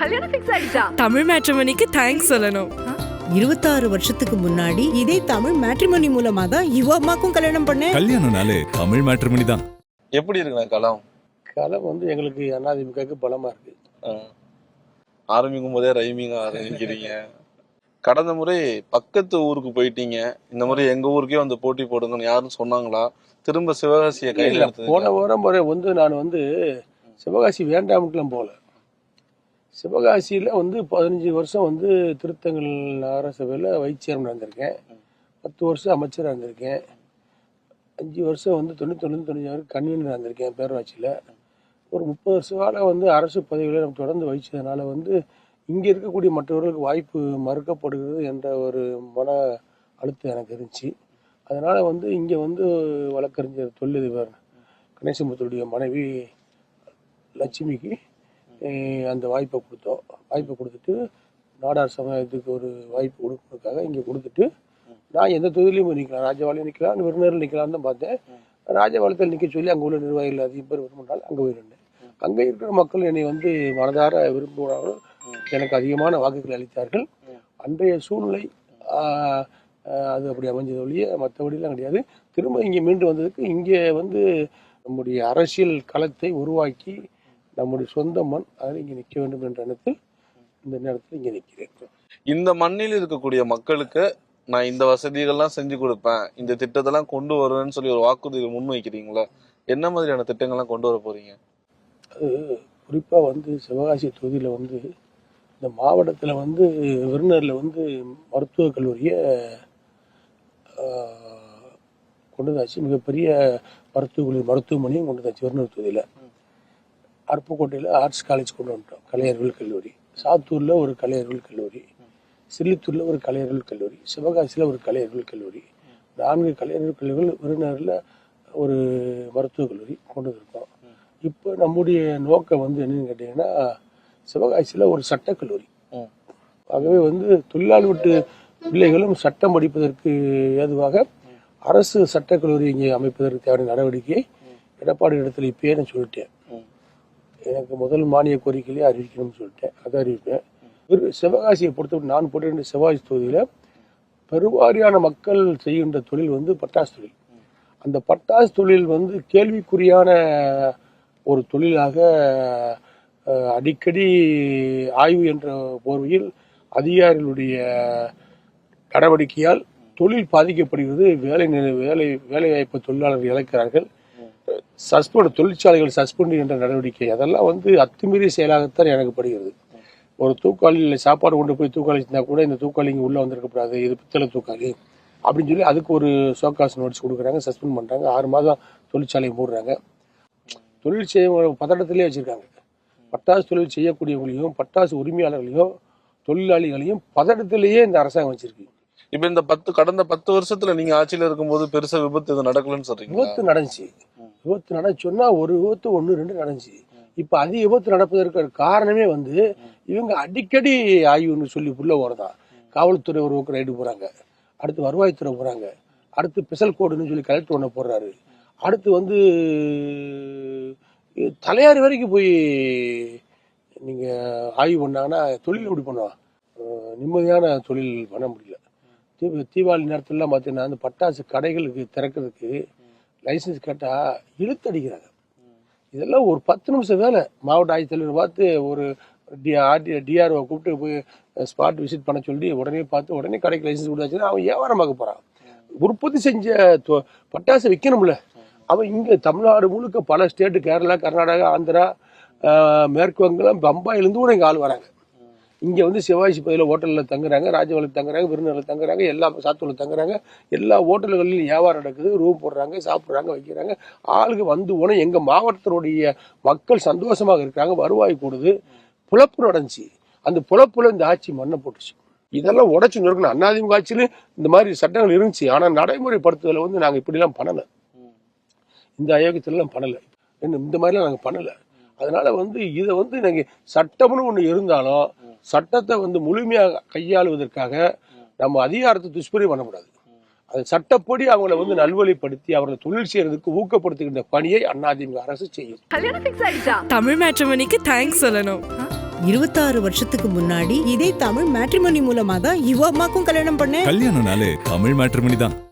கல்யாணம் ஃபிக்ஸ் ஆயிடுச்சா? தமிழ் மேட்ரிமோனிக்கு தேங்க்ஸ் சொல்லணும். 26 வருஷத்துக்கு முன்னாடி இதே தமிழ் மேட்ரிமோனி மூலமா தான் இவ அம்மாக்கும் கல்யாணம் பண்ணேன். கல்யாணம்னாலே தமிழ் மேட்ரிமோனி தான். எப்படி இருக்குண்ணா களம்? களம் வந்து எங்களுக்கு அதிமுகவுக்கு பலமா இருக்கு. ஆரம்பிக்கும் போதே ரைமிங்கா ஆரம்பிக்கிறீங்க. கடந்த முறை பக்கத்து ஊருக்கு போயிட்டீங்க, இந்த முறை எங்க ஊருக்கே வந்து போட்டி போடுங்கன்னு யாரும் சொன்னாங்களா? திரும்ப சிவகாசியை கையில் எடுத்து போன முறை வந்து நான் வந்து சிவகாசி வேண்டாம்ட்டுலாம் போகல. சிவகாசியில் வந்து 15 வருஷம் வந்து திருத்தங்கள் நகரசபையில் வைஸ் சேர்மன் இருந்திருக்கேன். 10 வருஷம் அமைச்சராக இருந்திருக்கேன். 5 வருஷம் வந்து 90 வரைக்கும் கன்வீனர் இருந்திருக்கேன் பேரூராட்சியில். ஒரு 30 வருஷ காலம் வந்து அரசு பதவிகளை நம்ம தொடர்ந்து வகிச்சதுனால வந்து இங்கே இருக்கக்கூடிய மற்றவர்களுக்கு வாய்ப்பு மறுக்கப்படுகிறது என்ற ஒரு மன அழுத்தம் எனக்கு இருந்துச்சு. அதனால் வந்து இங்கே வந்து வழக்கறிஞர் தொழிலதிபர் கணேசமுத்துடைய மனைவி லட்சுமிக்கு அந்த வாய்ப்பை கொடுத்தோம். வாய்ப்பை கொடுத்துட்டு நாடார் சமுதாயத்துக்கு ஒரு வாய்ப்பு கொடுக்கறதுக்காக இங்கே கொடுத்துட்டு நான் எந்த தொகுதியிலையும் நிற்கலாம், ராஜபாளையம் நிற்கலாம், விருந்தினர் நிற்கலான்னு தான் பார்த்தேன். ராஜபாளையத்தில் நிற்க சொல்லி அங்கே உள்ள நிர்வாகிகள் அதிகம் பேர் விரும்பினாலும் அங்கே போயிருந்தேன். அங்கே இருக்கிற மக்கள் என்னை வந்து மனதார விரும்புகிறார்கள். எனக்கு அதிகமான வாக்குகள் அளித்தார்கள். அன்றைய சூழ்நிலை அது அப்படி அமைஞ்சது ஒழிய மற்றபடிலாம் கிடையாது. திரும்ப இங்கே மீண்டு வந்ததுக்கு இங்கே வந்து நம்முடைய அரசியல் களத்தை உருவாக்கி நம்முடைய சொந்த மண் அதில் இங்கே நிற்க வேண்டும் என்ற எண்ணத்தில் இந்த நேரத்தில் இங்கே நிற்கிறேன். இந்த மண்ணில் இருக்கக்கூடிய மக்களுக்கு நான் இந்த வசதிகள்லாம் செஞ்சு கொடுப்பேன், இந்த திட்டத்தெல்லாம் கொண்டு வருவேன்னு சொல்லி ஒரு வாக்குறுதி முன் வைக்கிறீங்களா? என்ன மாதிரியான திட்டங்கள்லாம் கொண்டு வர போறீங்க? அது குறிப்பாக வந்து சிவகாசி தொகுதியில் வந்து இந்த மாவட்டத்தில் வந்து விருந்தினரில் வந்து மருத்துவக் கல்லூரியை கொண்டு வந்தாச்சு. மிகப்பெரிய மருத்துவமனையும் கொண்டு வந்தாச்சு. விருந்தினர் தொகுதியில் அருப்புக்கோட்டையில் ஆர்ட்ஸ் காலேஜ் கொண்டு வந்துட்டோம், கலையறிவியல் கல்லூரி. சாத்தூரில் ஒரு கலையறிவியல் கல்லூரி, சில்லித்தூரில் ஒரு கலையறிவியல் கல்லூரி, சிவகாசியில் ஒரு கலையறிவியல் கல்லூரி, 4 கலையறிவியல் கல்லூரிகள், விருந்தினரில் ஒரு மருத்துவக் கல்லூரி கொண்டு வந்திருக்கோம். இப்போ நம்முடைய நோக்கம் வந்து என்னன்னு கேட்டிங்கன்னா சிவகாசியில் ஒரு சட்டக்கல்லூரி. ஆகவே வந்து தொழிலாளர் வீட்டு பிள்ளைகளும் சட்டம் படிப்பதற்கு ஏதுவாக அரசு சட்டக்கல்லூரி இங்கே அமைப்பதற்கு தேவையான நடவடிக்கையை எடப்பாடி இடத்துல இப்பயே நான் சொல்லிட்டேன். எனக்கு முதல் மானிய கோரிக்கையிலே அறிவிக்கணும்னு சொல்லிட்டேன். அதை அறிவிப்பேன். சிவகாசியை பொறுத்தவரை நான் போட்டிருந்த சிவகாசி தொகுதியில் பெருவாரியான மக்கள் செய்கின்ற தொழில் வந்து பட்டாசு தொழில். அந்த பட்டாசு தொழில் வந்து கேள்விக்குறியான ஒரு தொழிலாக அடிக்கடி ஆய்வு என்ற போர்வையில் அதிகாரிகளுடைய நடவடிக்கையால் தொழில் பாதிக்கப்படுகிறது. வேலைவாய்ப்பு தொழிலாளர்கள் இழக்கிறார்கள். தொழிற்சாலைகள் சஸ்பெண்ட் என்ற நடவடிக்கை அதெல்லாம் வந்து அத்துமீறிய செயலாகத்தான் எனக்கு படுகிறது. ஒரு தூக்காளியில் சாப்பாடு கொண்டு போய் தூக்காளி இருந்தால் கூட இந்த தூக்காளி இங்கே உள்ளே வந்திருக்கக்கூடாது, இது பித்தளை தூக்காளி அப்படின்னு சொல்லி அதுக்கு ஒரு ஷோகாஸ் நோட்டீஸ் கொடுக்குறாங்க, சஸ்பெண்ட் பண்ணுறாங்க. 6 மாதம் தொழிற்சாலையை மூடுறாங்க. தொழில் செய்ய பதட்டத்திலே வச்சுருக்காங்க. பட்டாசு தொழில் செய்யக்கூடியவங்களையும் பட்டாசு உரிமையாளர்களையும் தொழிலாளிகளையும் பதட்டத்திலேயே இந்த அரசாங்கம் வச்சிருக்கு. இப்ப இந்த கடந்த 10 வருஷத்துல நீங்க ஆட்சியில இருக்கும்போது பெருசா விபத்து எதுவும் நடக்கலன்னு சொல்றீங்க? விபத்து நடந்துச்சுன்னா ஒரு விபத்து 1-2 நடந்துச்சு. இப்ப அதிக விபத்து நடப்பதற்கு காரணமே வந்து இவங்க அடிக்கடி ஆய்வுன்னு சொல்லி உள்ள போறதான். காவல்துறை ஒரு பக்கம் ரைடு போறாங்க, அடுத்து வருவாய்த்துறை போறாங்க, அடுத்து ஸ்பெஷல் கோடுன்னு சொல்லி கலெக்டர் ஒன்று போடுறாரு, அடுத்து வந்து தலையாரி வரைக்கும் போய் நீங்க ஆய்வு பண்ணாங்கன்னா தொழில் எப்படி பண்ணுவான்? நிம்மதியான தொழில் பண்ண முடியல. தீபாவளி நேரத்துலலாம் பார்த்தீங்கன்னா அந்த பட்டாசு கடைகளுக்கு திறக்கிறதுக்கு லைசன்ஸ் கேட்டால் இழுத்தடிக்கிறாங்க. இதெல்லாம் ஒரு 10 நிமிஷம் வேலை. மாவட்ட ஆட்சித்தலைவர் பார்த்து ஒரு டிஆர்ஓ கூப்பிட்டு போய் ஸ்பாட் விசிட் பண்ண சொல்லி உடனே கடைக்கு லைசன்ஸ் கொடுத்தாச்சுன்னா அவன் வியாபாரம் பார்க்க போகிறான். உற்பத்தி செஞ்ச பட்டாசு விற்கணும்ல. அவன் இங்கே தமிழ்நாடு முழுக்க பல ஸ்டேட்டு, கேரளா, கர்நாடகா, ஆந்திரா, மேற்கு வங்கம், பம்பாயிலேருந்து கூட இங்கே ஆள் வராங்க. இங்கே வந்து சிவாஜி பகுதியில் ஹோட்டலில் தங்குறாங்க, ராஜபாளையம் தங்குறாங்க, விருந்தினரில் தங்குறாங்க, எல்லா சாத்தூரில் தங்குறாங்க. எல்லா ஹோட்டல்களிலும் வியாபாரம் நடக்குது, ரூம் போடுறாங்க, சாப்பிட்றாங்க, வைக்கிறாங்க. ஆளுக்கு வந்து உடனே எங்கள் மாவட்டத்தினுடைய மக்கள் சந்தோஷமாக இருக்கிறாங்க, வருவாய் கூடுது, புழப்பு நடந்துச்சு. அந்த புழப்புல இந்த ஆட்சி மண்ணை போட்டுச்சு. இதெல்லாம் உடச்சு நொறுக்கணும். அதிமுக ஆட்சியிலும் இந்த மாதிரி சட்டங்கள் இருந்துச்சு. ஆனால் நடைமுறைப்படுத்துதலை வந்து நாங்கள் இப்படிலாம் பண்ணலை, இந்த அயோக்கியத்திலாம் பண்ணலை, இந்த மாதிரிலாம் நாங்கள் பண்ணலை. அதனால வந்து இதை வந்து நாங்கள் சட்டம்னு ஒன்று இருந்தாலும் சட்டத்தை வந்து முழுமையாக கையாளுவதற்காக நம்ம அதிகாரத்தை துஷ்பிரயோகம் பண்ணக்கூடாது. அது சட்டப்படி அவங்களை வந்து நல்வழிப்படுத்தி அவர்களை தொழில் செய்யறதுக்கு ஊக்கப்படுத்துகின்ற பணியை அதிமுக அரசு செய்யும். கல்யாணம் ஃபிக்ஸ் ஆயிடுச்சா? தமிழ் மேட்ரிமோனிக்கு தேங்க்ஸ் சொல்லணும். 26 வருஷத்துக்கு முன்னாடி இதே தமிழ் மேட்ரிமோனி மூலமா தான் இவ அம்மாக்கும் கல்யாணம் பண்ணேன். கல்யாணம்னாலே தமிழ் மேட்ரிமோனி தான்.